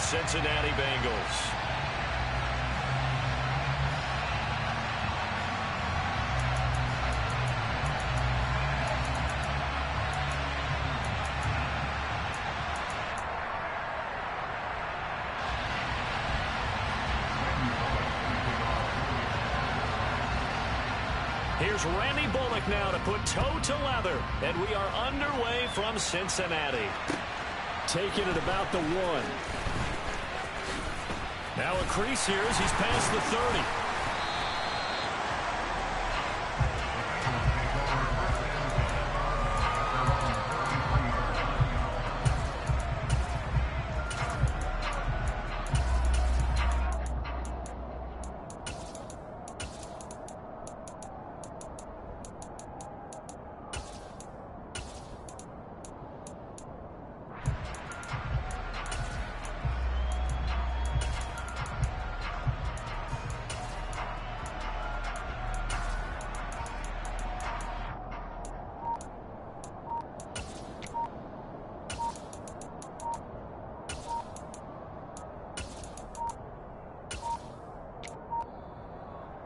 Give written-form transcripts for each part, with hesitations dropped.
Cincinnati Bengals. Here's Randy Bullock now to put toe to leather, and we are underway from Cincinnati. Taking it about the 1. Now a crease here as he's past the 30.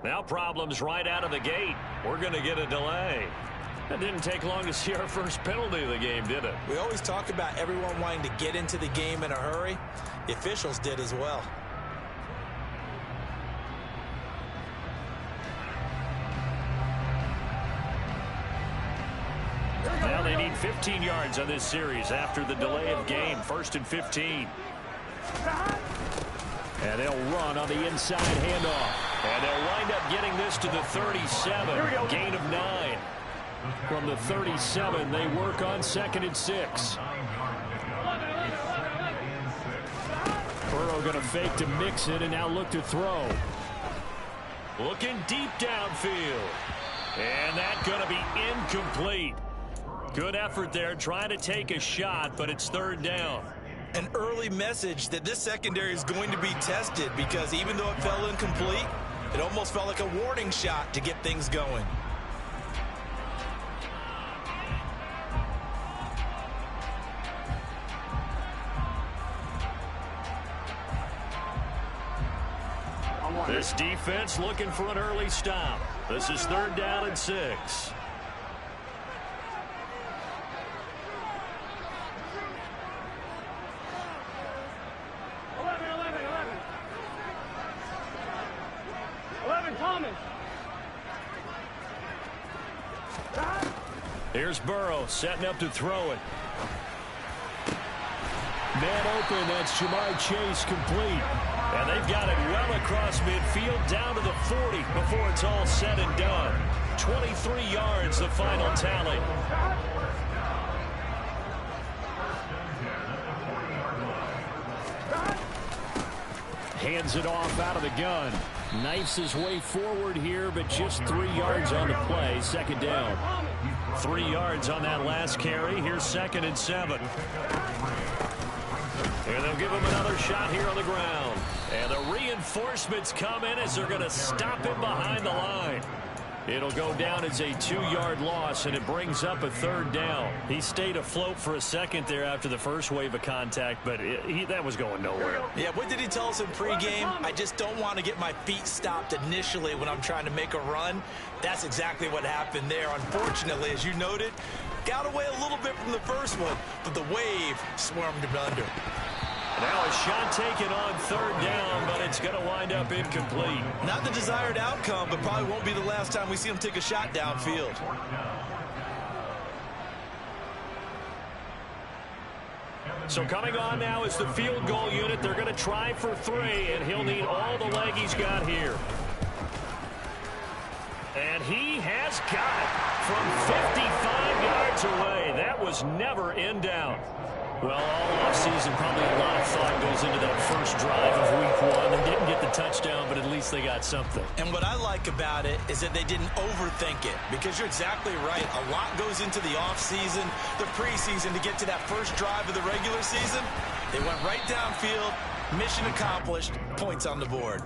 Now problems right out of the gate. We're going to get a delay. It didn't take long to see our first penalty of the game, did it? We always talk about everyone wanting to get into the game in a hurry. The officials did as well. Now they need 15 yards on this series after the delay of game. 1st and 15. And they'll run on the inside handoff. And they'll wind up getting this to the 37. Gain of 9. From the 37, they work on 2nd and 6. Burrow going to fake to mix it and now look to throw. Looking deep downfield. And that's going to be incomplete. Good effort there trying to take a shot, but it's 3rd down. An early message that this secondary is going to be tested because even though it fell incomplete, it almost felt like a warning shot to get things going. This defense looking for an early stop. This is 3rd down and 6. Here's Burrow setting up to throw it. Man open, that's Jamar Chase complete. And they've got it well across midfield down to the 40 before it's all said and done. 23 yards, the final tally. Hands it off out of the gun. Knifes his way forward here, but just 3 yards on the play. 2nd down. 3 yards on that last carry. Here's 2nd and 7. And they'll give him another shot here on the ground. And the reinforcements come in as they're going to stop him behind the line. It'll go down as a 2-yard loss, and it brings up a 3rd down. He stayed afloat for a second there after the first wave of contact, but that was going nowhere. Yeah, what did he tell us in pregame? I just don't want to get my feet stopped initially when I'm trying to make a run. That's exactly what happened there. Unfortunately, as you noted, got away a little bit from the first one, but the wave swarmed him under. Now a shot taken on 3rd down, but it's going to wind up incomplete. Not the desired outcome, but probably won't be the last time we see him take a shot downfield. So coming on now is the field goal unit. They're going to try for 3, and he'll need all the leg he's got here. And he has got it from 55 yards away. That was never in doubt. Well, all offseason, probably a lot of thought goes into that first drive of week 1. They didn't get the touchdown, but at least they got something. And what I like about it is that they didn't overthink it, because you're exactly right. A lot goes into the offseason, the preseason to get to that first drive of the regular season. They went right downfield, mission accomplished, points on the board.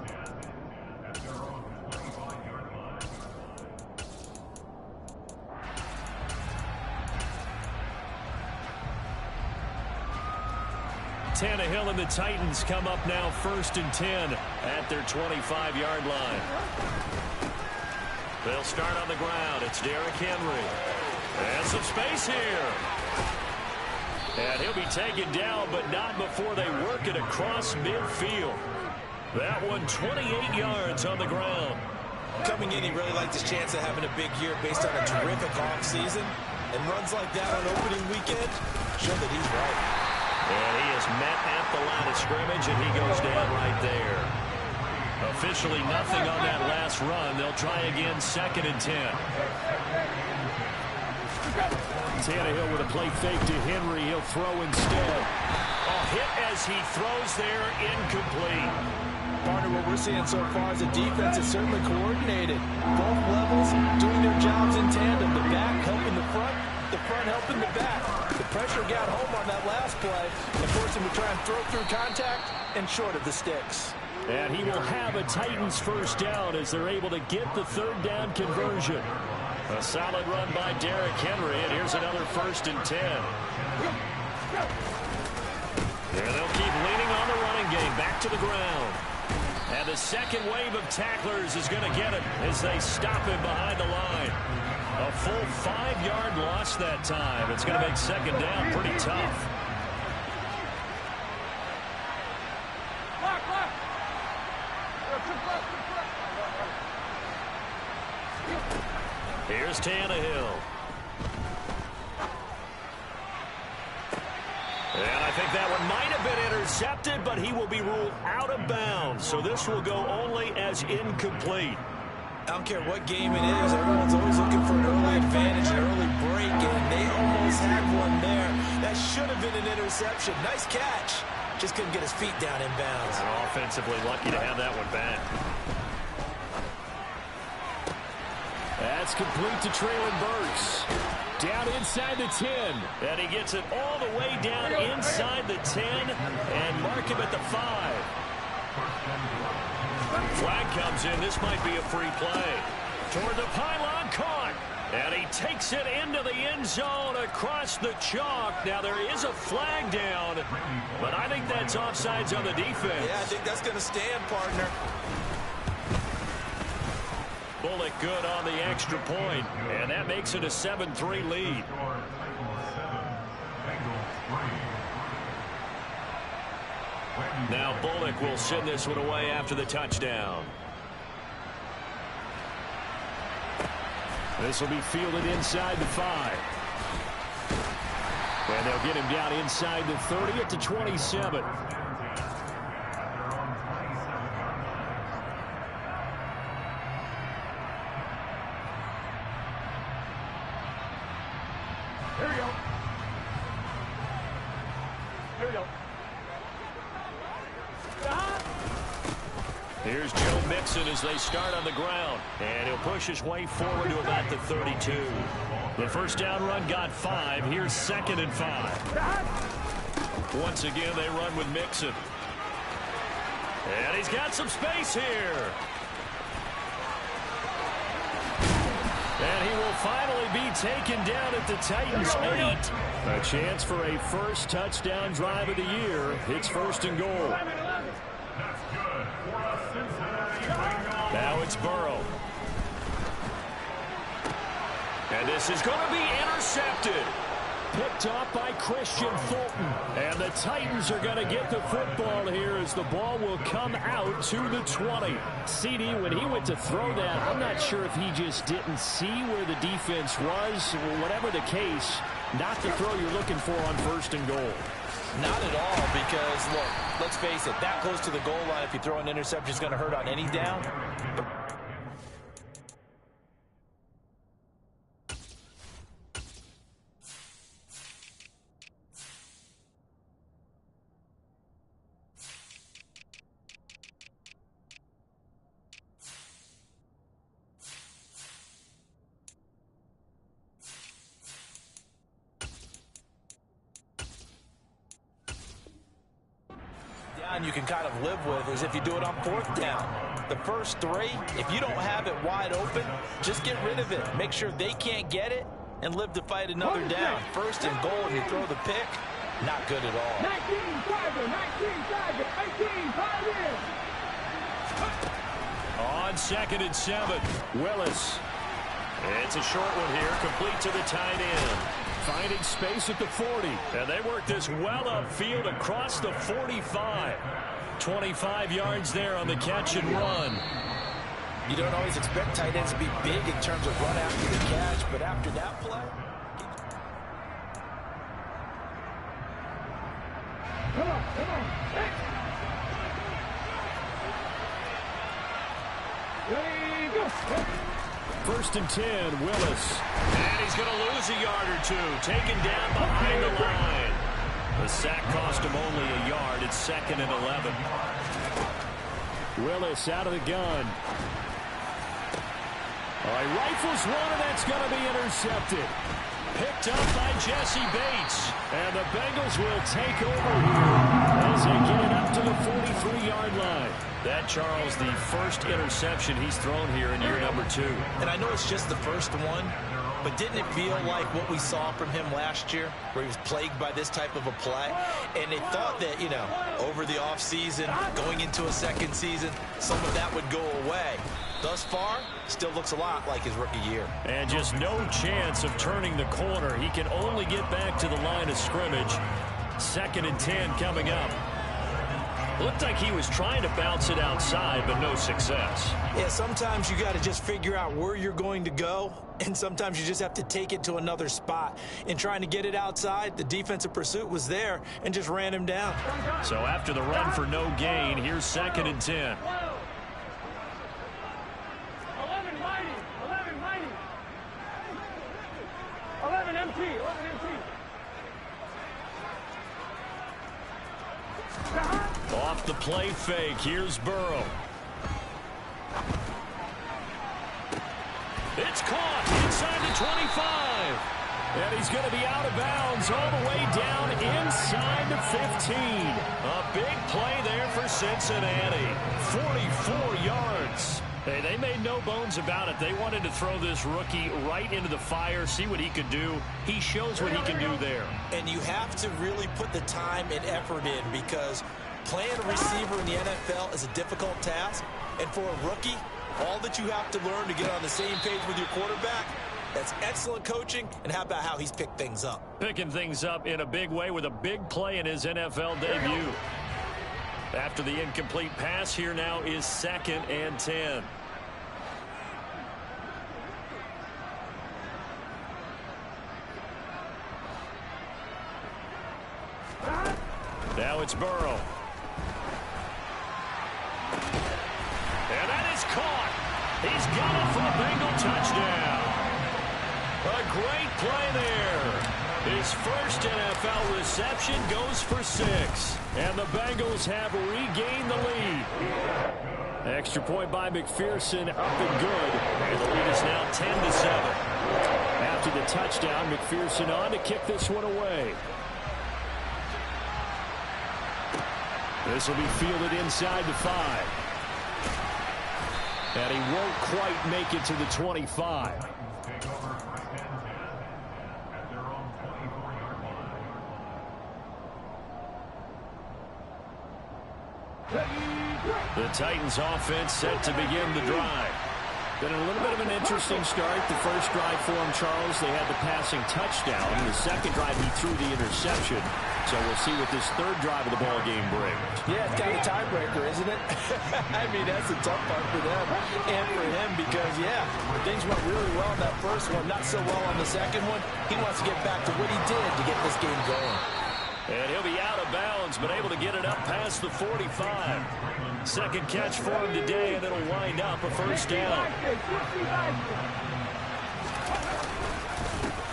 Tannehill and the Titans come up now 1st and 10 at their 25-yard line. They'll start on the ground. It's Derrick Henry. And some space here. And he'll be taken down, but not before they work it across midfield. That one 28 yards on the ground. Coming in, he really liked his chance of having a big year based on a terrific offseason. And runs like that on opening weekend show that he's right. And he is met at the line of scrimmage, and he goes down right there. Officially nothing on that last run. They'll try again 2nd and 10. Tannehill with a play fake to Henry. He'll throw instead. A hit as he throws there, incomplete. Partner, what we're seeing so far is the defense is certainly coordinated. Both levels doing their jobs in tandem. The back helping the front helping the back. The pressure got home on that last play and forced him to try and throw through contact and short of the sticks. And he will have a Titans first down as they're able to get the 3rd down conversion. A solid run by Derrick Henry, and here's another 1st and 10. And they'll keep leaning on the running game, back to the ground. And the second wave of tacklers is going to get it as they stop him behind the line. A full 5-yard loss that time. It's going to make 2nd down pretty tough. Here's Tannehill. And I think that one might have been intercepted, but he will be ruled out of bounds. So this will go only as incomplete. I don't care what game it is. Everyone's always looking for an early advantage, an early break, and they almost had one there. That should have been an interception. Nice catch. Just couldn't get his feet down in bounds. And offensively lucky to have that one back. That's complete to Traylon Burks. Down inside the 10. And he gets it all the way down inside the 10 and mark him at the 5. Flag comes in. This might be a free play. Toward the pylon, caught. And he takes it into the end zone across the chalk. Now there is a flag down, but I think that's offsides on the defense. Yeah, I think that's going to stand, partner. Bullock good on the extra point, and that makes it a 7-3 lead. Now Bullock will send this one away after the touchdown. This will be fielded inside the 5. And they'll get him down inside the 30 at the 27. Here we go. Here we go. Here's Joe Mixon as they start on the ground. And he'll push his way forward to about the 32. The first down run got 5. Here's 2nd and 5. Once again, they run with Mixon. And he's got some space here. And he will finally be taken down at the Titans' 8. A chance for a first touchdown drive of the year. It's 1st and goal. Now it's Burrow. And this is going to be intercepted. Picked off by Christian Fulton. And the Titans are going to get the football here as the ball will come out to the 20. CD, when he went to throw that, I'm not sure if he just didn't see where the defense was. Whatever the case, not the throw you're looking for on 1st and goal. Not at all, because, look, let's face it, that close to the goal line, if you throw an interception, is going to hurt on any down. You can kind of live with is if you do it on 4th down. The first 3, if you don't have it wide open, just get rid of it. Make sure they can't get it and live to fight another down. 1st and goal, and you throw the pick. Not good at all. 19 Tiger, 19 Tiger, 18 Tiger. On 2nd and 7, Willis. It's a short one here, complete to the tight end. Finding space at the 40. And they work this well upfield across the 45. 25 yards there on the catch and run. You don't always expect tight ends to be big in terms of run after the catch, but after that play... Come on, come on. Hey. Ready, go. First and 10, Willis. And he's going to lose a yard or two. Taken down behind the line. The sack cost him only a yard. It's 2nd and 11. Willis out of the gun. All right, rifles one, and that's going to be intercepted. Picked up by Jesse Bates. And the Bengals will take over here as they get it up to the 43-yard line. That, Charles, the first interception he's thrown here in year number 2. And I know it's just the first one, but didn't it feel like what we saw from him last year, where he was plagued by this type of a play? And they thought that, you know, over the offseason, going into a second season, some of that would go away. Thus far, still looks a lot like his rookie year. And just no chance of turning the corner. He can only get back to the line of scrimmage. 2nd and 10 coming up. Looked like he was trying to bounce it outside, but no success. Yeah, sometimes you got to just figure out where you're going to go, and sometimes you just have to take it to another spot. In trying to get it outside, the defensive pursuit was there and just ran him down. So after the run for no gain, here's 2nd and 10. 11 mighty, 11 mighty. 11 MT, 11 MT. Off the play fake, here's Burrow. It's caught inside the 25. And he's going to be out of bounds all the way down inside the 15. A big play there for Cincinnati. 44 yards. Hey, they made no bones about it. They wanted to throw this rookie right into the fire, see what he could do. He shows what he can do there. And you have to really put the time and effort in, because playing a receiver in the NFL is a difficult task. And for a rookie, all that you have to learn to get on the same page with your quarterback, that's excellent coaching. And how about how he's picked things up? Picking things up in a big way with a big play in his NFL debut. After the incomplete pass, here now is 2nd and 10. Now it's Burrow. And that is caught. He's got it for a Bengal touchdown. A great play there. His first NFL reception goes for 6. And the Bengals have regained the lead. Extra point by McPherson, up and good. And the lead is now 10-7. After the touchdown, McPherson on to kick this one away. This will be fielded inside the 5. And he won't quite make it to the 25. The Titans offense set to begin the drive. Been a little bit of an interesting start. The first drive for him, Charles, they had the passing touchdown. The second drive, he threw the interception. So we'll see what this third drive of the ball game brings. Yeah, it's kind of a tiebreaker, isn't it? I mean, that's a tough part for them and for him, because, yeah, things went really well in that first one, not so well on the second one. He wants to get back to what he did to get this game going. And he'll be out of bounds, but able to get it up past the 45. Second catch for him today, and it'll wind up a first down.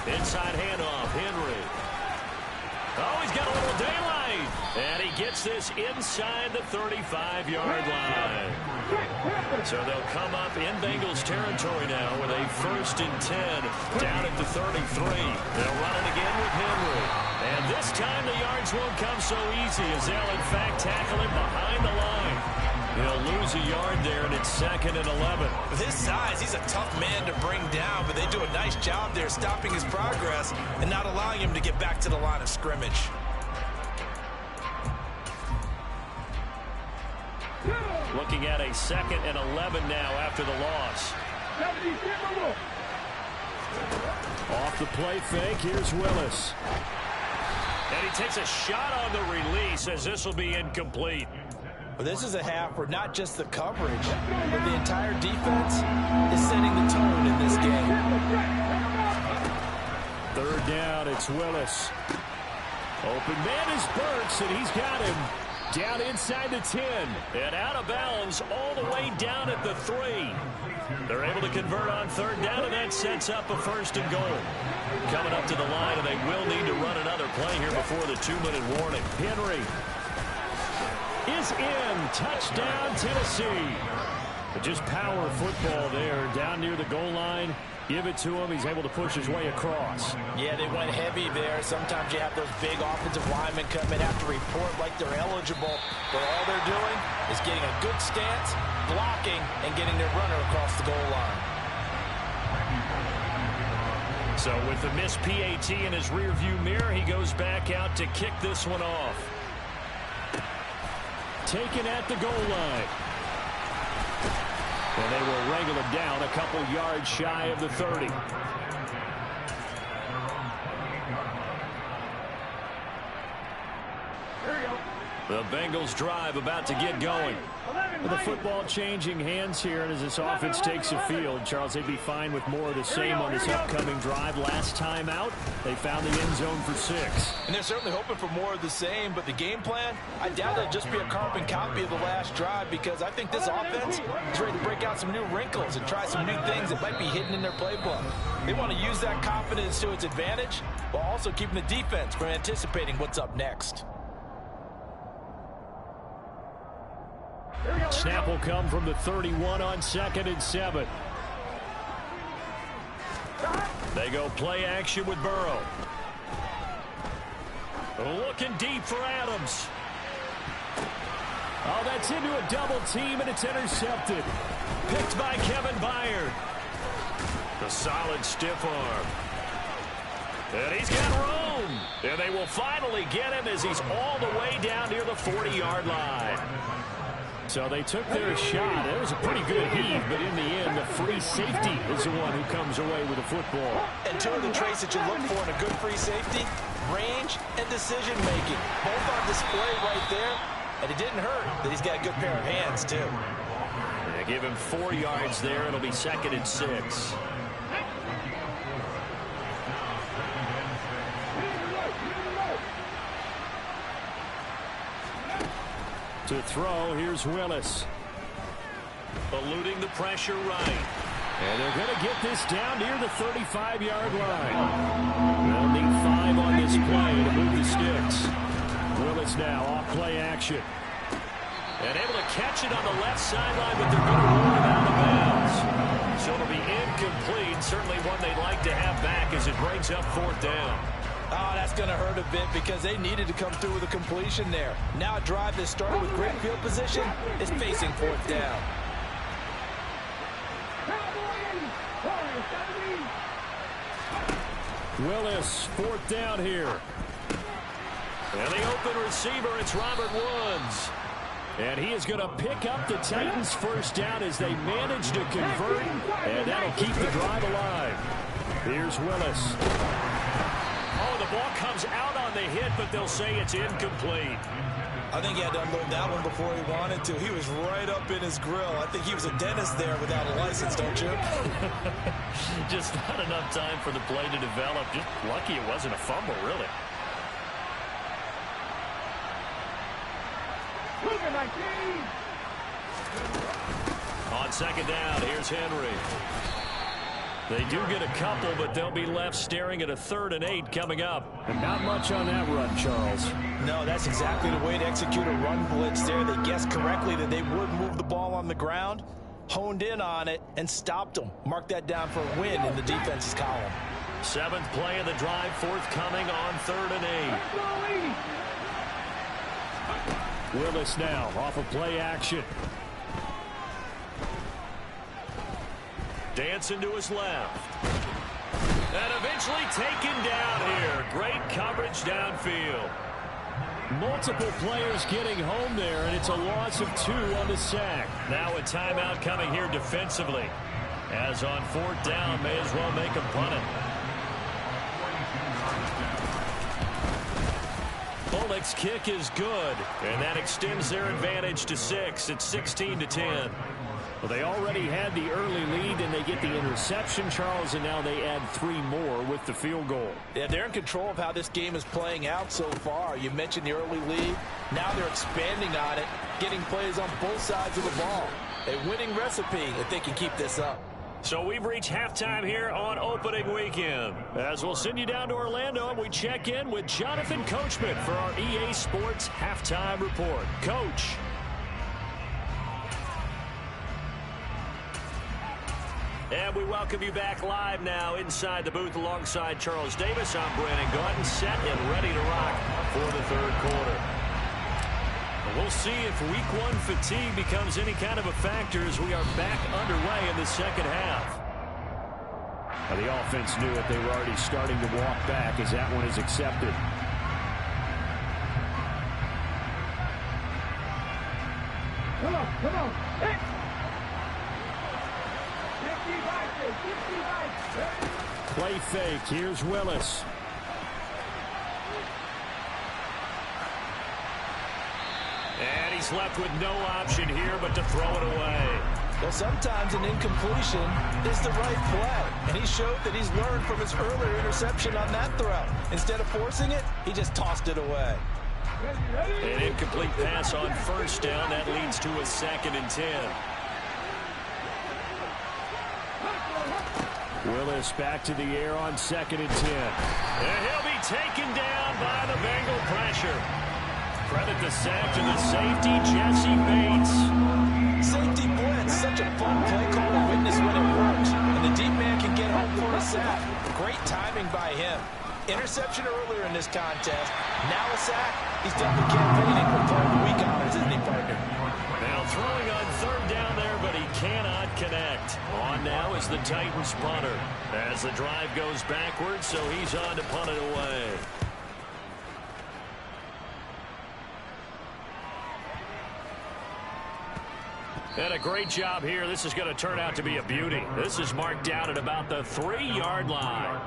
Inside handoff, Henry. Oh, he's got a little daylight. And he gets this inside the 35-yard line. So they'll come up in Bengals territory now with a 1st and 10 down at the 33. They'll run it again with Henry. And this time the yards won't come so easy, as they'll in fact tackle him behind the line. He'll lose a yard there, and it's 2nd and 11. With his size, he's a tough man to bring down, but they do a nice job there stopping his progress and not allowing him to get back to the line of scrimmage. Looking at a 2nd and 11 now after the loss. Off the play fake, here's Willis. And he takes a shot on the release as this will be incomplete. Well, this is a half where not just the coverage, but the entire defense is setting the tone in this game. 3rd down, it's Willis. Open man is Burks, and he's got him down inside the 10. And out of bounds all the way down at the 3. They're able to convert on 3rd down, and that sets up a 1st and goal. Coming up to the line, and they will need to run another play here before the 2-minute warning. Henry is in. Touchdown, Tennessee. But just power football there down near the goal line. Give it to him. He's able to push his way across. Yeah, they went heavy there. Sometimes you have those big offensive linemen come in, have to report like they're eligible, but all they're doing is getting a good stance, blocking, and getting their runner across the goal line. So with the missed PAT in his rearview mirror, he goes back out to kick this one off. Taken at the goal line. And they will wrangle him down a couple yards shy of the 30. The Bengals drive about to get going. With the football changing hands here, and as this offense takes the field, Charles, they'd be fine with more of the same on this upcoming drive. Last time out, they found the end zone for 6. And they're certainly hoping for more of the same, but the game plan, I doubt it'll just be a carbon copy of the last drive, because I think this offense is ready to break out some new wrinkles and try some new things that might be hidden in their playbook. They want to use that confidence to its advantage, while also keeping the defense from anticipating what's up next. Snap will come from the 31 on 2nd and 7. They go play action with Burrow. Looking deep for Adams. Oh, that's into a double team, and it's intercepted. Picked by Kevin Byard. The solid stiff arm. And he's got room. And they will finally get him as he's all the way down near the 40-yard line. So they took their shot. It was a pretty good heave, but in the end, the free safety is the one who comes away with the football. And two of the traits that you look for in a good free safety, range and decision-making. Both on display right there, and it didn't hurt that he's got a good pair of hands, too. They give him 4 yards there. It'll be 2nd and 6. To throw, here's Willis. Eluding the pressure right. And they're going to get this down near the 35-yard line. They'll need 5 on this play to move the sticks. Willis now off play action. And able to catch it on the left sideline, but they're going to rule it out of bounds. So it'll be incomplete. Certainly one they'd like to have back as it brings up 4th down. Oh, that's going to hurt a bit because they needed to come through with a completion there. Now a drive that started with great field position is facing 4th down. Willis, 4th down here. And the open receiver, it's Robert Woods. And he is going to pick up the Titans' 1st down as they manage to convert, and that'll keep the drive alive. Here's Willis. Oh, the ball comes out on the hit, but they'll say it's incomplete. I think he had to unload that one before he wanted to. He was right up in his grill. I think he was a dentist there without a license, don't you? Just not enough time for the play to develop. Just lucky it wasn't a fumble, really. On 2nd down, here's Henry. They do get a couple, but they'll be left staring at a 3rd and 8 coming up. And not much on that run, Charles. No, that's exactly the way to execute a run blitz there. They guessed correctly that they would move the ball on the ground, honed in on it, and stopped them. Mark that down for a win in the defense's column. 7th play of the drive, forthcoming on 3rd and 8. Willis now off of play action. Dancing to his left. And eventually taken down here. Great coverage downfield. Multiple players getting home there, and it's a loss of 2 on the sack. Now a timeout coming here defensively. As on 4th down, may as well make them punt it. Bullock's kick is good, and that extends their advantage to 6. It's 16-10. Well, they already had the early lead, and they get the interception, Charles, and now they add 3 more with the field goal. Yeah, they're in control of how this game is playing out so far. You mentioned the early lead. Now they're expanding on it, getting plays on both sides of the ball. A winning recipe if they can keep this up. So we've reached halftime here on opening weekend. As we'll send you down to Orlando, and we check in with Jonathan Coachman for our EA Sports Halftime Report. Coach. And we welcome you back live now inside the booth alongside Charles Davis. I'm Brandon Gaudin, set and ready to rock for the 3rd quarter. We'll see if week 1 fatigue becomes any kind of a factor as we are back underway in the 2nd half. Now, the offense knew it. They were already starting to walk back as that one is accepted. Come on. Hey. Play fake. Here's Willis. And he's left with no option here but to throw it away. Well, sometimes an incompletion is the right play. And he showed that he's learned from his earlier interception on that throw. Instead of forcing it, he just tossed it away. An incomplete pass on 1st down. That leads to a 2nd and 10. Willis back to the air on 2nd and 10. And he'll be taken down by the Bengal pressure. Credit the sack to the safety, Jesse Bates. Safety blitz, such a fun play call to witness when it works. And the deep man can get home for a sack. Great timing by him. Interception earlier in this contest. Now a sack. He's done the campaigning for part of the week honors, isn't he, partner? Now throwing on 3rd down there, but he cannot connect. On now is the Titans punter. As the drive goes backwards, so he's on to punt it away. And a great job here. This is going to turn out to be a beauty. This is marked down at about the 3-yard line.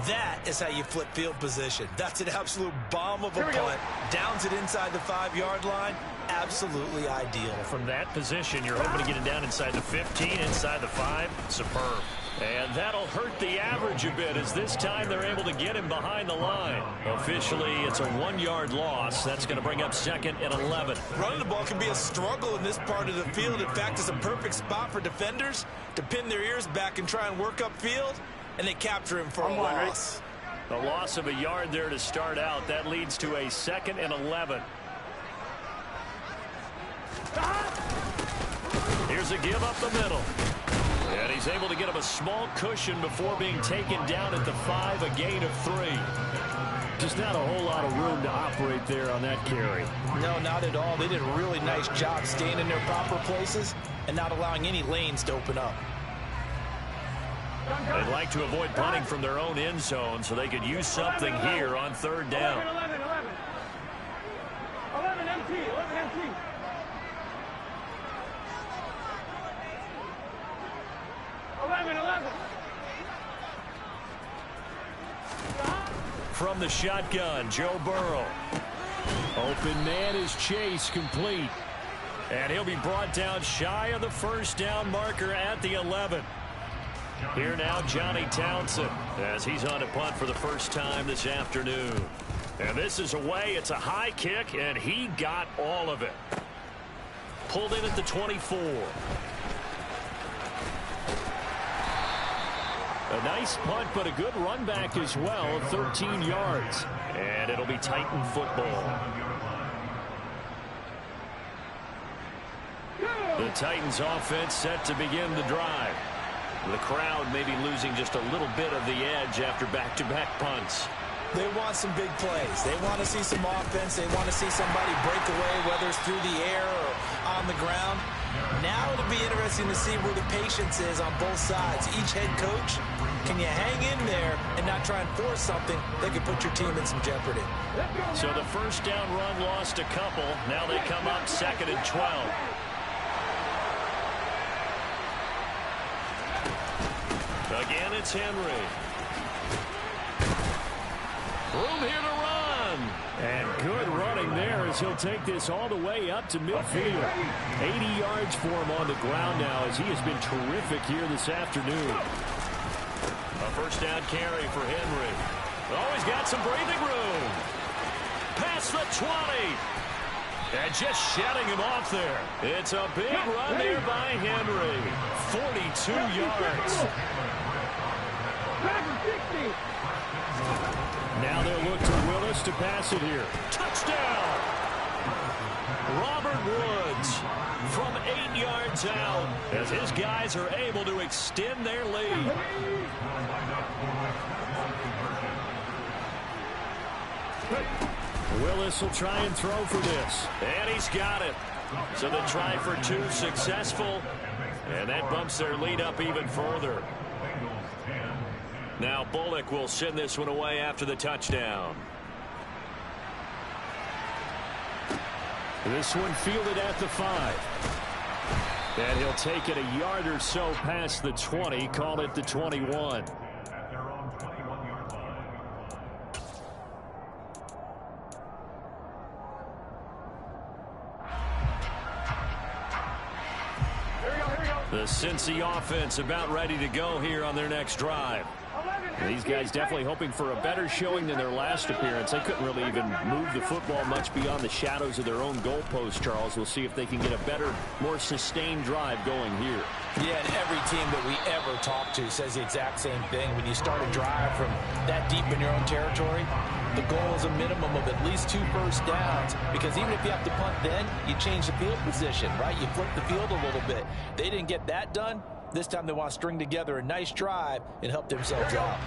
That is how you flip field position. That's an absolute bomb of a punt. Downs it inside the 5-yard line. Absolutely ideal. From that position, you're hoping to get it down inside the 15, inside the 5. Superb. And that'll hurt the average a bit as this time they're able to get him behind the line. Officially, it's a 1-yard loss. That's going to bring up 2nd and 11. Running the ball can be a struggle in this part of the field. In fact, it's a perfect spot for defenders to pin their ears back and try and work upfield, and they capture him for a loss. A loss of a yard there to start out. That leads to a 2nd and 11. Here's a give up the middle. And he's able to get him a small cushion before being taken down at the 5, a gain of 3. Just not a whole lot of room to operate there on that carry. No, not at all. They did a really nice job staying in their proper places and not allowing any lanes to open up. They'd like to avoid punting from their own end zone so they could use something here on 3rd down. 11 empty. 11. From the shotgun, Joe Burrow. Open man is Chase, complete. And he'll be brought down shy of the 1st down marker at the 11. Here now, Johnny Townsend, as he's on a punt for the first time this afternoon. And this is away. It's a high kick, and he got all of it. Pulled in at the 24. A nice punt, but a good run back as well, 13 yards. And it'll be Titan football. The Titans offense set to begin the drive. The crowd maybe losing just a little bit of the edge after back-to-back punts. They want some big plays. They want to see some offense. They want to see somebody break away, whether it's through the air or on the ground. Now it'll be interesting to see where the patience is on both sides. Each head coach, can you hang in there and not try and force something that could put your team in some jeopardy? So the first down run lost a couple. Now they come up 2nd and 12. Again, it's Henry. Room here to run. And good running there as he'll take this all the way up to midfield. 80 yards for him on the ground now as he has been terrific here this afternoon. A first down carry for Henry. Oh, he's got some breathing room. Past the 20. And just shutting him off there. It's a big run there by Henry. 42 yards. Now they'll look to Willis to pass it here. Touchdown! Robert Woods from 8 yards out as his guys are able to extend their lead. Willis will try and throw for this. And he's got it. So the try for 2 successful. And that bumps their lead up even further. Now Bullock will send this one away after the touchdown. This one fielded at the 5. And he'll take it a yard or so past the 20, call it the 21. The Cincy offense about ready to go here on their next drive. These guys definitely hoping for a better showing than their last appearance. They couldn't really even move the football much beyond the shadows of their own goalpost, Charles. We'll see if they can get a better, more sustained drive going here. Yeah, and every team that we ever talk to says the exact same thing. When you start a drive from that deep in your own territory, the goal is a minimum of at least 2 first downs. Because even if you have to punt then, you change the field position, right? You flip the field a little bit. They didn't get that done. This time they want to string together a nice drive and help themselves out.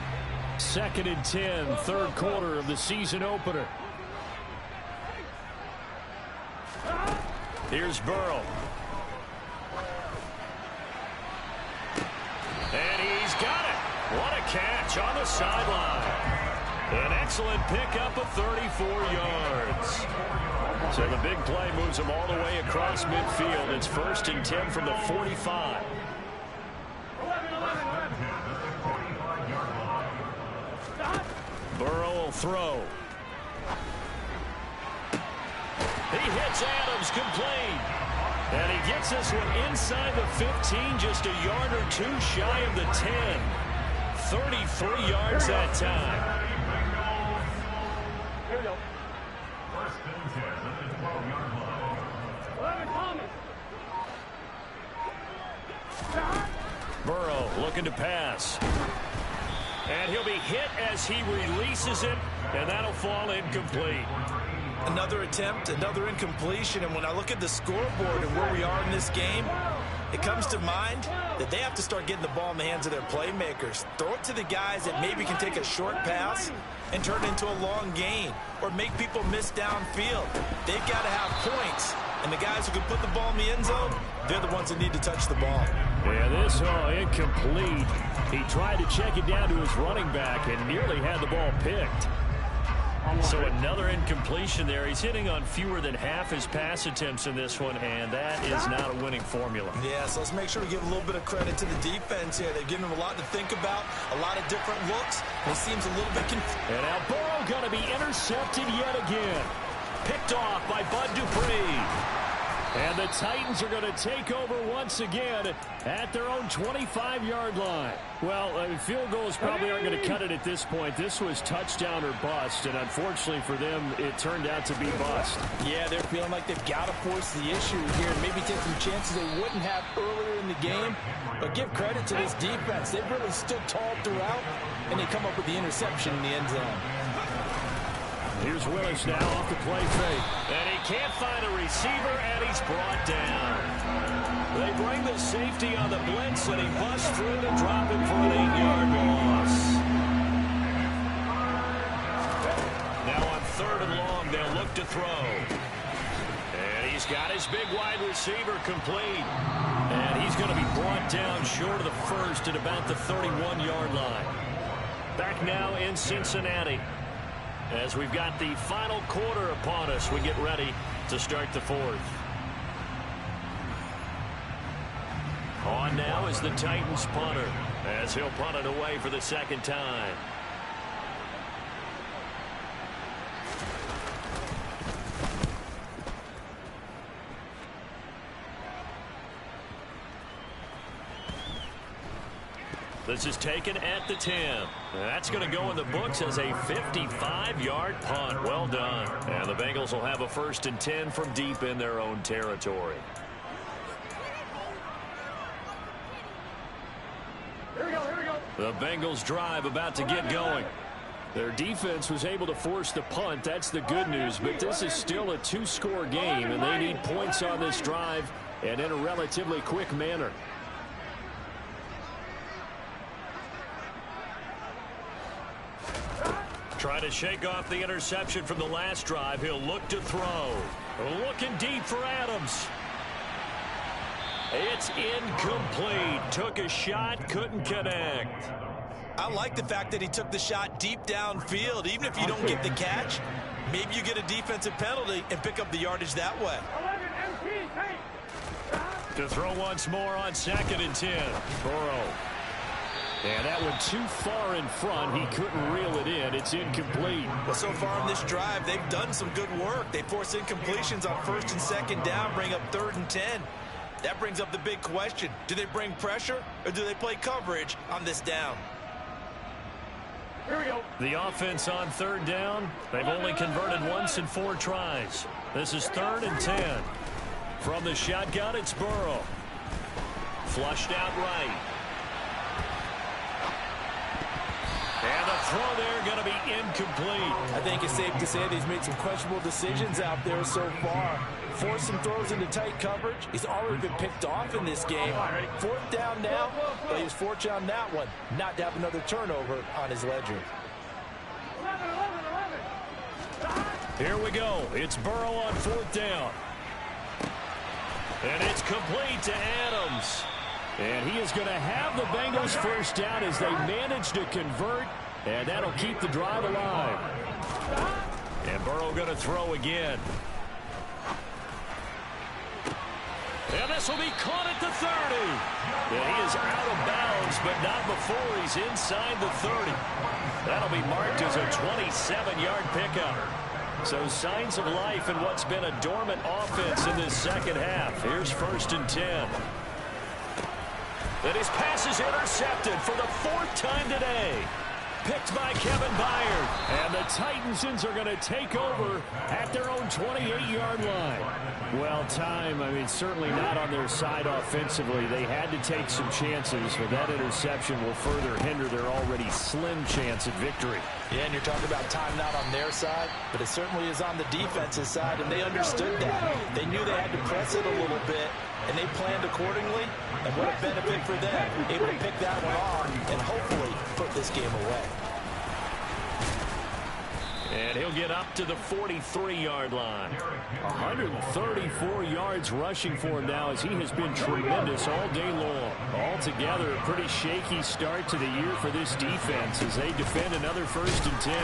2nd and 10, 3rd quarter of the season opener. Here's Burrow. And he's got it. What a catch on the sideline. An excellent pickup of 34 yards. So the big play moves him all the way across midfield. It's 1st and 10 from the 45. Burrow will throw. He hits Adams complete. And he gets this one inside the 15, just a yard or 2 shy of the 10. 33 yards that time. Here we go. 1st and 10 at the 12-yard line. Burrow looking to pass. And he'll be hit as he releases it, and that'll fall incomplete. Another attempt, another incompletion, and when I look at the scoreboard and where we are in this game, it comes to mind that they have to start getting the ball in the hands of their playmakers. Throw it to the guys that maybe can take a short pass and turn it into a long gain or make people miss downfield. They've got to have points, and the guys who can put the ball in the end zone, they're the ones that need to touch the ball. Yeah, this incomplete. He tried to check it down to his running back and nearly had the ball picked. So another incompletion there. He's hitting on fewer than half his pass attempts in this one, and that is not a winning formula. Yeah, so let's make sure we give a little bit of credit to the defense here. They've given him a lot to think about, a lot of different looks. It seems a little bit confusing. And now Burrow going to be intercepted yet again. Picked off by Bud Dupree. And the Titans are going to take over once again at their own 25-yard line. Well, field goals probably aren't going to cut it at this point. This was touchdown or bust, and unfortunately for them, it turned out to be bust. Yeah, they're feeling like they've got to force the issue here and maybe take some chances they wouldn't have earlier in the game. But give credit to this defense. They've really stood tall throughout, and they come up with the interception in the end zone. Here's Willis now off the play fake. And he can't find a receiver, and he's brought down. They bring the safety on the blitz, and he busts through to drop him for an 8-yard loss. Now on 3rd and long, they'll look to throw. And he's He's got his big wide receiver complete. And he's going to be brought down short of the first at about the 31-yard line. Back now in Cincinnati. As we've got the final quarter upon us, we get ready to start the fourth. On now is the Titans punter, as he'll punt it away for the second time. This is taken at the 10. That's going to go in the books as a 55-yard punt. Well done. And the Bengals will have a 1st and 10 from deep in their own territory. Here we go. The Bengals drive about to get going. Their defense was able to force the punt. That's the good news. But this is still a 2-score game, and they need points on this drive and in a relatively quick manner. Trying to shake off the interception from the last drive. He'll look to throw. Looking deep for Adams. It's incomplete. Took a shot, couldn't connect. I like the fact that he took the shot deep downfield. Even if you don't get the catch, maybe you get a defensive penalty and pick up the yardage that way. 11 MP, take. To throw once more on 2nd and 10. Burrow. And that one too far in front. He couldn't reel it in. It's incomplete. Well, so far on this drive, they've done some good work. They force incompletions on 1st and 2nd down, bring up 3rd and 10. That brings up the big question. Do they bring pressure or do they play coverage on this down? Here we go. The offense on 3rd down. They've only converted once in 4 tries. This is 3rd and 10. From the shotgun, it's Burrow. Flushed out right. And the throw there going to be incomplete. I think it's safe to say that he's made some questionable decisions out there so far. Forced some throws into tight coverage. He's already been picked off in this game. 4th down now, but he was fortunate on that one not to have another turnover on his ledger. 11. Here we go. It's Burrow on 4th down. And it's complete to Adams. And he is going to have the Bengals 1st down as they manage to convert. And that'll keep the drive alive. And Burrow going to throw again. And this will be caught at the 30. And he is out of bounds, but not before he's inside the 30. That'll be marked as a 27-yard pickup. So signs of life in what's been a dormant offense in this second half. Here's 1st and 10. And his pass is intercepted for the 4th time today. Picked by Kevin Byard. And the Titansons are going to take over at their own 28-yard line. Well, certainly not on their side offensively. They had to take some chances, but that interception will further hinder their already slim chance at victory. Yeah, and you're talking about time not on their side, but it certainly is on the defensive side, and they understood that. They knew they had to press it a little bit, and they planned accordingly, and what a benefit for them, able to pick that one off and hopefully put this game away. And he'll get up to the 43-yard line. 134 yards rushing for him now as he has been tremendous all day long. Altogether, a pretty shaky start to the year for this defense as they defend another 1st and 10.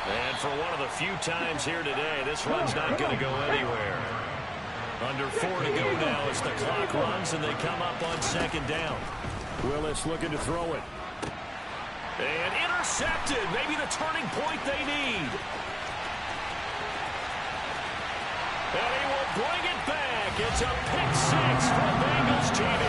And for one of the few times here today, this run's not going to go anywhere. Under 4 to go now as the clock runs and they come up on 2nd down. Willis looking to throw it. And intercepted. Maybe the turning point they need. And he will bring it back. It's a pick 6 for Bengals TV.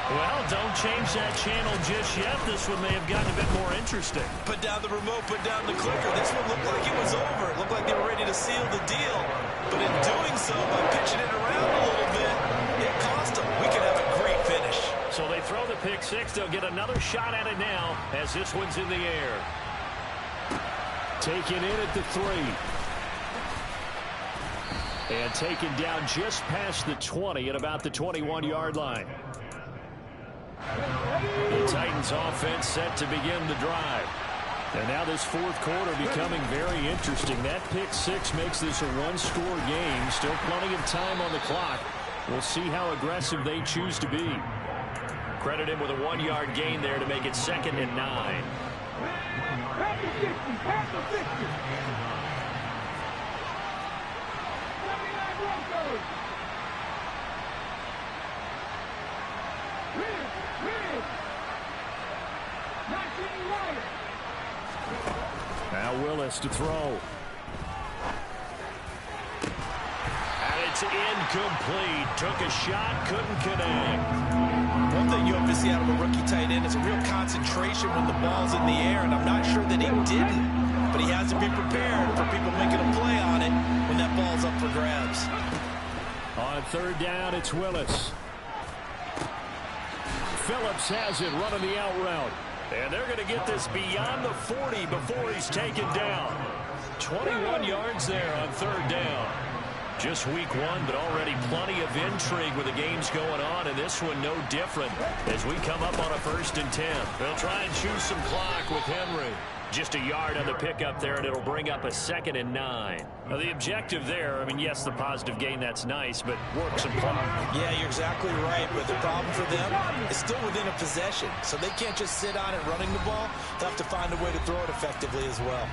Well, don't change that channel just yet. This one may have gotten a bit more interesting. Put down the remote, put down the clicker. This one looked like it was over. It looked like they were ready to seal the deal. But in doing so, by pitching it around a little bit, it cost them. We could have a great finish. So they throw the pick 6. They'll get another shot at it now as this one's in the air. Taken in at the 3. And taken down just past the 20 at about the 21-yard line. The Titans offense set to begin the drive. And now this fourth quarter becoming very interesting. That pick six makes this a one-score game. Still plenty of time on the clock. We'll see how aggressive they choose to be. Credit him with a 1-yard gain there to make it 2nd and 9. Now Willis to throw. And it's incomplete. Took a shot, couldn't connect. One thing you have to see out of a rookie tight end is a real concentration when the ball's in the air, and I'm not sure that he didn't, but he has to be prepared for people making a play on it when that ball's up for grabs. On 3rd down, it's Willis. Phillips has it running the out route. And they're going to get this beyond the 40 before he's taken down. 21 yards there on 3rd down. Just week 1, but already plenty of intrigue with the games going on, and this one no different as we come up on a 1st and 10. They'll try and choose some clock with Henry. Just a yard on the pickup there, and it'll bring up a 2nd and 9. Now, the objective there, I mean, yes, the positive gain, that's nice, but work some clock. Yeah, you're exactly right, but the problem for them is still within a possession, so they can't just sit on it running the ball. They'll have to find a way to throw it effectively as well.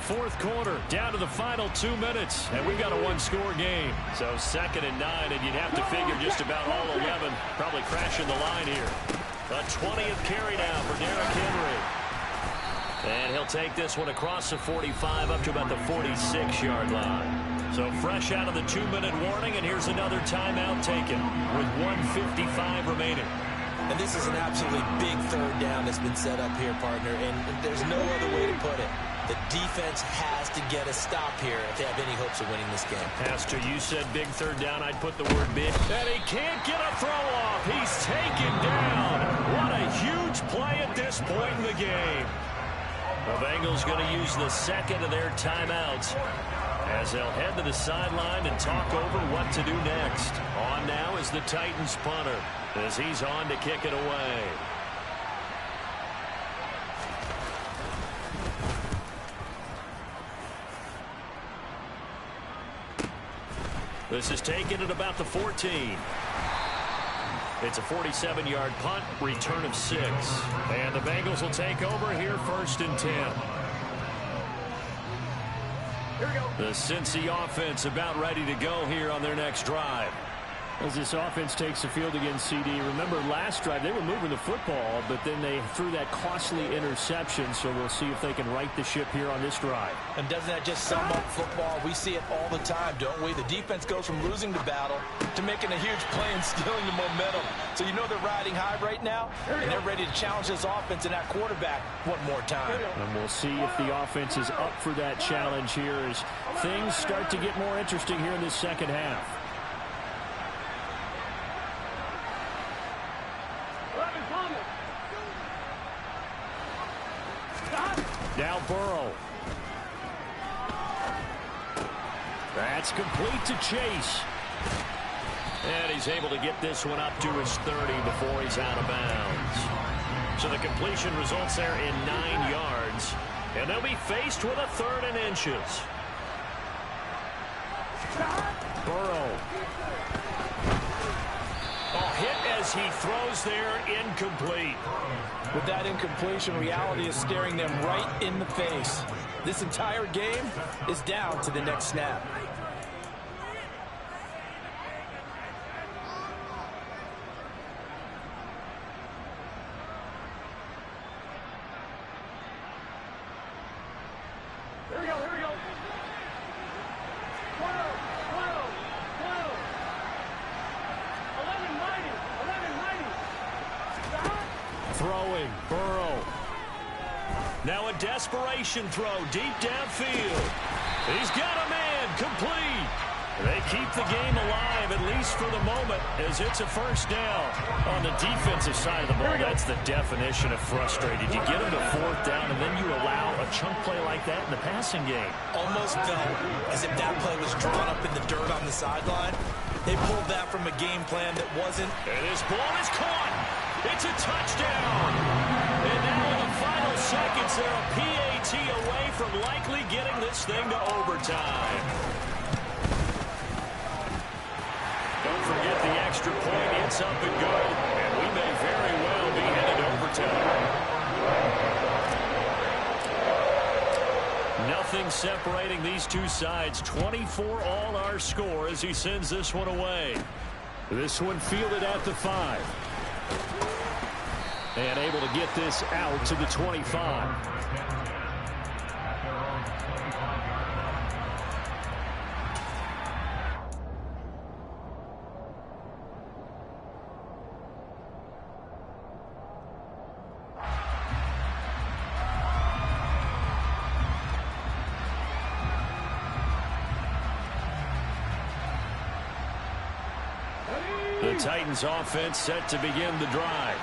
4th quarter, down to the final 2 minutes, and we've got a one-score game. So 2nd and 9, and you'd have to figure just about all 11 probably crashing the line here. A 20th carry now for Derrick Henry. And he'll take this one across the 45 up to about the 46-yard line. So fresh out of the 2-minute warning, and here's another timeout taken with 1:55 remaining. And this is an absolutely big 3rd down that's been set up here, partner, and there's no other way to put it. The defense has to get a stop here if they have any hopes of winning this game. Pastor, you said big 3rd down. I'd put the word big. And he can't get a throw off. He's taken down. What a huge play at this point in the game. The Bengals going to use the 2nd of their timeouts as they'll head to the sideline and talk over what to do next. On now is the Titans punter as he's on to kick it away. This is taken at about the 14. It's a 47-yard punt, return of 6. And the Bengals will take over here 1st and 10. Here we go. The Cincy offense about ready to go here on their next drive. As this offense takes the field against CD, remember last drive they were moving the football, but then they threw that costly interception, so we'll see if they can right the ship here on this drive. And doesn't that just sum up football? We see it all the time, don't we? The defense goes from losing the battle to making a huge play and stealing the momentum. So you know they're riding high right now, and they're ready to challenge this offense and that quarterback one more time. And we'll see if the offense is up for that challenge here as things start to get more interesting here in this 2nd half. Now Burrow. That's complete to Chase. And he's able to get this one up to his 30 before he's out of bounds. So the completion results there in 9 yards. And they'll be faced with a 3rd and inches. Burrow. Hit as he throws there, incomplete. With that incompletion, reality is staring them right in the face. This entire game is down to the next snap. Here we go, here we go. 12, 11, 90. Throwing, Burrow. Now a desperation throw deep downfield. He's got a man, complete. They keep the game alive, at least for the moment, as it's a 1st down. On the defensive side of the ball, that's the definition of frustrated. You get them to 4th down, and then you allow a chunk play like that in the passing game. Almost felt as if that play was drawn up in the dirt on the sideline. They pulled that from a game plan that wasn't. And this ball is caught. It's a touchdown. And now the final seconds, they're a PAT away from likely getting this thing to overtime. Don't forget the extra point. It's up and good, and we may very well be headed to overtime. Nothing separating these two sides. 24 all our score as he sends this one away. This one fielded at the 5. And able to get this out to the 25. The Titans offense set to begin the drive.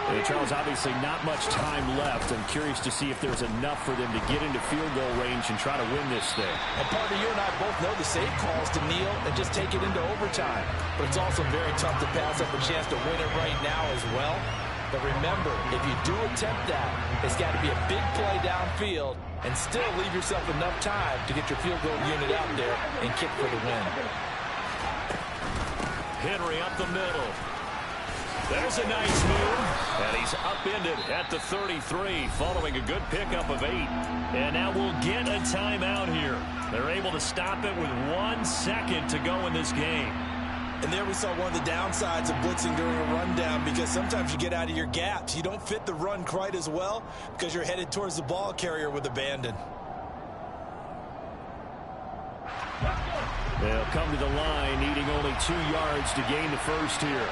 And Charles, obviously not much time left. I'm curious to see if there's enough for them to get into field goal range and try to win this thing. And partner, you and I both know the safe calls to kneel and just take it into overtime. But it's also very tough to pass up a chance to win it right now as well. But remember, if you do attempt that, it's got to be a big play downfield and still leave yourself enough time to get your field goal unit out there and kick for the win. Henry up the middle. There's a nice move, and he's upended at the 33, following a good pickup of 8. And now we'll get a timeout here. They're able to stop it with 1 second to go in this game. And there we saw one of the downsides of blitzing during a rundown, because sometimes you get out of your gaps. You don't fit the run quite as well because you're headed towards the ball carrier with abandon. They'll come to the line, needing only 2 yards to gain the first here.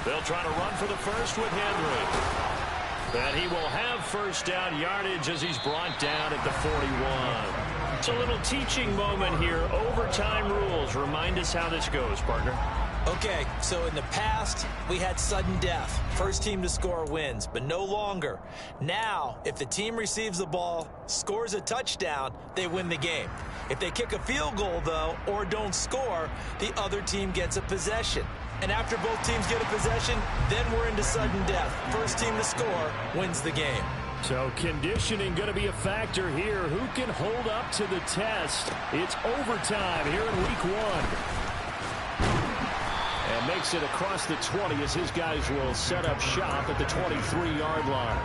They'll try to run for the first with Henry. And he will have first down yardage as he's brought down at the 41. It's a little teaching moment here. Overtime rules. Remind us how this goes, partner. Okay, so in the past, we had sudden death. First team to score wins, but no longer. Now, if the team receives the ball, scores a touchdown, they win the game. If they kick a field goal, though, or don't score, the other team gets a possession. And after both teams get a possession, then we're into sudden death. First team to score wins the game. So conditioning going to be a factor here. Who can hold up to the test? It's overtime here in week 1. And makes it across the 20 as his guys will set up shop at the 23-yard line.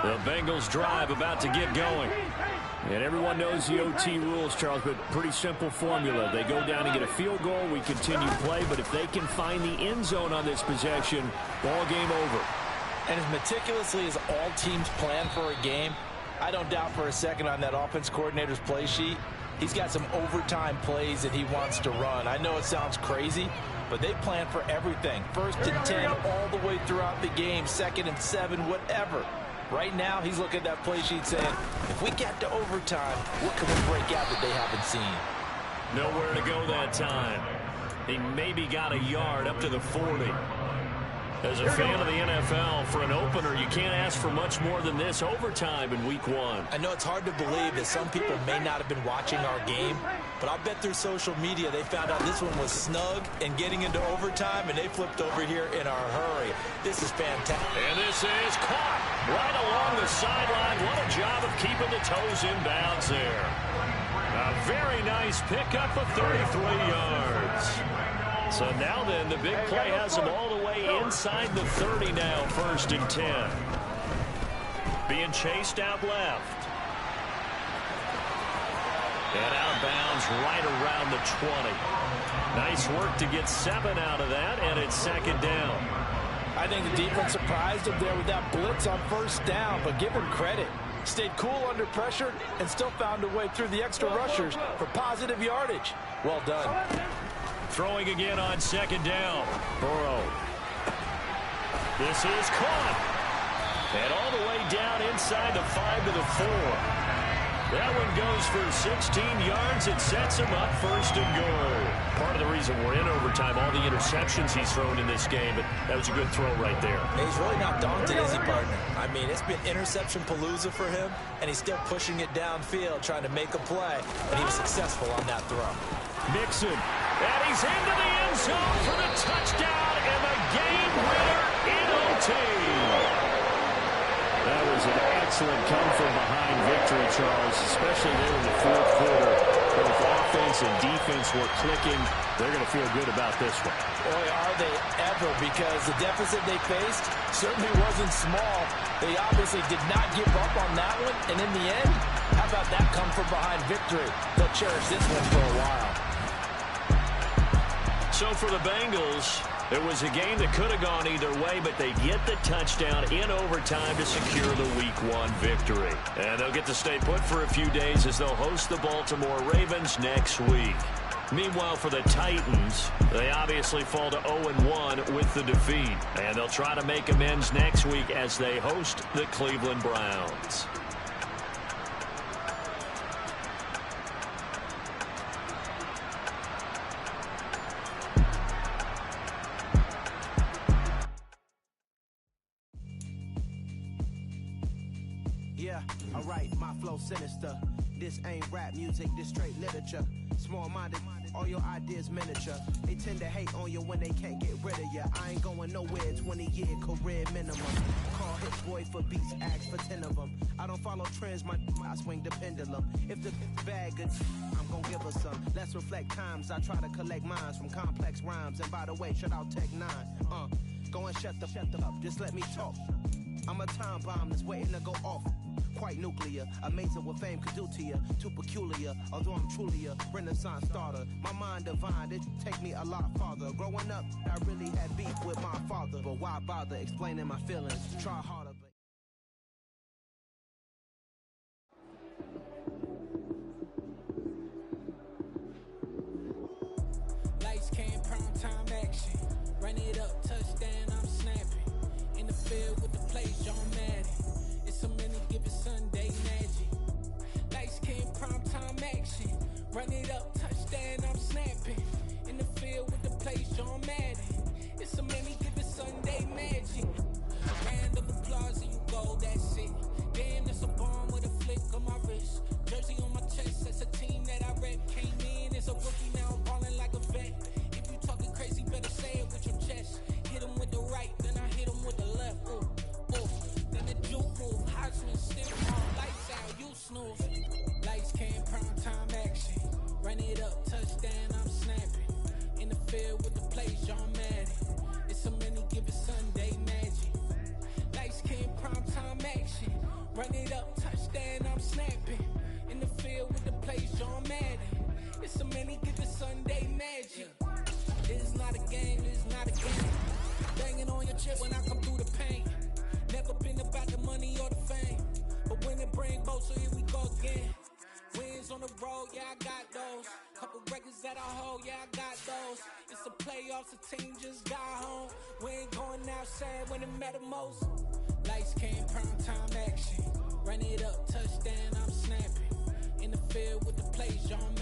The Bengals drive about to get going. And everyone knows the OT rules, Charles, but pretty simple formula. They go down and get a field goal, we continue play, but if they can find the end zone on this possession, ball game over. And as meticulously as all teams plan for a game, I don't doubt for a second on that offense coordinator's play sheet, he's got some overtime plays that he wants to run. I know it sounds crazy, but they plan for everything. 1st and 10 all the way throughout the game, 2nd and 7, whatever. Right now, he's looking at that play sheet saying, if we get to overtime, what can we break out that they haven't seen? Nowhere to go that time. He maybe got a yard up to the 40. As a fan of the NFL, for an opener, you can't ask for much more than this. Overtime in week 1. I know it's hard to believe that some people may not have been watching our game, but I'll bet through social media they found out this one was snug and getting into overtime, and they flipped over here in a hurry. This is fantastic. And this is caught right along the sideline. What a job of keeping the toes in bounds there. A very nice pickup of 33 yards. So now then, the big play has them all the way inside the 30 now, 1st and 10. Being chased out left. And out of bounds right around the 20. Nice work to get 7 out of that, and it's 2nd down. I think the defense surprised him there with that blitz on 1st down, but give him credit. Stayed cool under pressure and still found a way through the extra rushers for positive yardage. Well done. Throwing again on 2nd down. Burrow. This is caught. And all the way down inside the 5 to the 4. That one goes for 16 yards. It sets him up first and goal. Part of the reason we're in overtime, all the interceptions he's thrown in this game, but that was a good throw right there. He's really not daunted, is he, partner? I mean, it's been interception palooza for him, and he's still pushing it downfield, trying to make a play, and he was successful on that throw. Mixon, and he's into the end zone for the touchdown and the game winner in OT. That was an excellent come-from-behind victory, Charles, especially there in the fourth quarter. Both offense and defense were clicking. They're going to feel good about this one. Boy, are they ever, because the deficit they faced certainly wasn't small. They obviously did not give up on that one, and in the end, how about that come-from-behind victory? They'll cherish this one for a while. So for the Bengals, it was a game that could have gone either way, but they get the touchdown in overtime to secure the Week 1 victory. And they'll get to stay put for a few days as they'll host the Baltimore Ravens next week. Meanwhile, for the Titans, they obviously fall to 0-1 with the defeat. And they'll try to make amends next week as they host the Cleveland Browns. Yeah, alright, my flow sinister. This ain't rap music, this straight literature. Small-minded, all your ideas miniature. They tend to hate on you when they can't get rid of you. I ain't going nowhere, 20-year career minimum. Call Hit Boy for beats, ask for 10 of them. I don't follow trends, I swing the pendulum. If the bag good, I'm gonna give her some. Let's reflect times, I try to collect minds from complex rhymes. And by the way, shut out Tech 9. Go and shut the up, just let me talk. I'm a time bomb that's waiting to go off. Quite nuclear, amazing what fame could do to you. Too peculiar, although I'm truly a renaissance starter. My mind divine, it take me a lot farther. Growing up, I really had beef with my father. But why bother explaining my feelings? Try harder, but... Lights, cam, prime time action. Run it up, touchdown, I'm snapping. In the field with the plays, John Madden. It's so many, give it Sunday magic. Lights, cam, prime time action. Run it up, touchdown, I'm snapping. In the field with the plays, John Madden. It's so many, give it Sunday magic. A round of applause and you go, that's it. Damn, that's a bomb with a flick on my wrist. Jersey on my chest, that's a team that I rep. Came in as a rookie, now I'm balling like a vet. If you talking crazy, better say it with your chest. Hit him with the right, then I hit him with the left. Ooh, ooh. Then the juke move, Heisman still on. Lights out, you snooze. Lights, cam, prime time action. Run it up, touchdown, I'm snapping. In the field with the plays, John Madden. It's so many, give it Sunday magic. Lights, cam, prime time action. Run it up, touchdown, I'm snapping. In the field with the plays, John Madden. It's so many, give it Sunday magic. It's not a game, it's not a game. Banging on your chest when I come through the pain. Never been about the money or the fame. But when it bring both, so here we go again. Wins on the road, yeah, I got those. Couple records that I hold, yeah, I got those. It's the playoffs, the team just got home. We ain't going outside when it matter most. Lights, cam, prime time action. Run it up, touchdown, I'm snapping. In the field with the plays, John